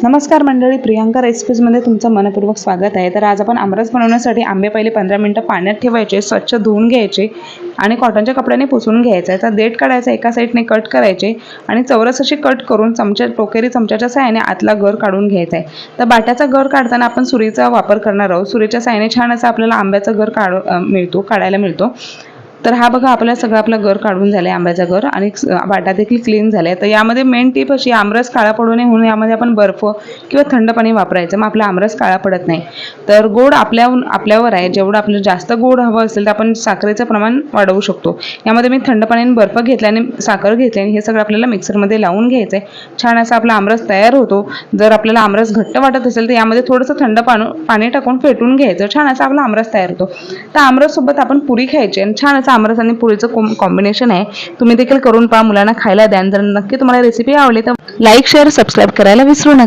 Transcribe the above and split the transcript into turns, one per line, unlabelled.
नमस्कार मंडळी, प्रियांका रेसिपीजमध्ये तुमचं मनपूर्वक स्वागत आहे। तर आज आपण आमरस बनवण्यासाठी आंबे पहिले 15 मिनिटं पाण्यात ठेवायचे, स्वच्छ धुवून घ्यायचे आणि कॉटनच्या कपड्याने पुसून घ्यायचे। आता देठ काढायचा, एका साईडने कट करायचे आणि चौरस अशी कट करून टोकेरी चमच्याच्या साहाय्याने आतला गर काढून घ्यायचा आहे। तर बाट्याचा गर काढताना आपण सुरीचा वापर करणार आहोत। सुरीच्या साहाय्याने छान असा आपल्याला आंब्याचा गर काढायला मिळतो। तर हा बघा, आपला सगळा आपला गर काढून झालाय आंब्याचा गर आणि बाटा देखील क्लीन झालाय। तर यामध्ये मेन टिप अशी, आमरस काळा पडू नये म्हणून यामध्ये आपण बर्फ किंवा थंड पाणी वापरायचं, मग आपला आमरस काळा पडत नाही। तर गोड आपल्यावर आहे, जेवढं आपल्याला जास्त गोड हवं असेल तर आपण साखरेचं प्रमाण वाढवू शकतो। यामध्ये मी थंड पाण्याने बर्फ घेतल्याने साखर घेतली आणि हे सगळं आपल्याला मिक्सरमध्ये लावून घ्यायचंय। छान असा आपला आमरस तयार होतो। जर आपल्याला आमरस घट्ट वाटत असेल तर यामध्ये थोडंसं थंड पाणी टाकून फेटून घ्यायचं, छान असा आपला आमरस तयार होतो। तर आमरस सोबत आपण पुरी खायची आणि छान आमरस आणि पुरीचं कॉम्बिनेशन आहे। तुम्ही देखील करून पहा, मुलांना खायला द्या। जर नक्की तुम्हाला रेसिपी आवडली तर लाईक, शेअर, सबस्क्राईब करायला विसरू नका।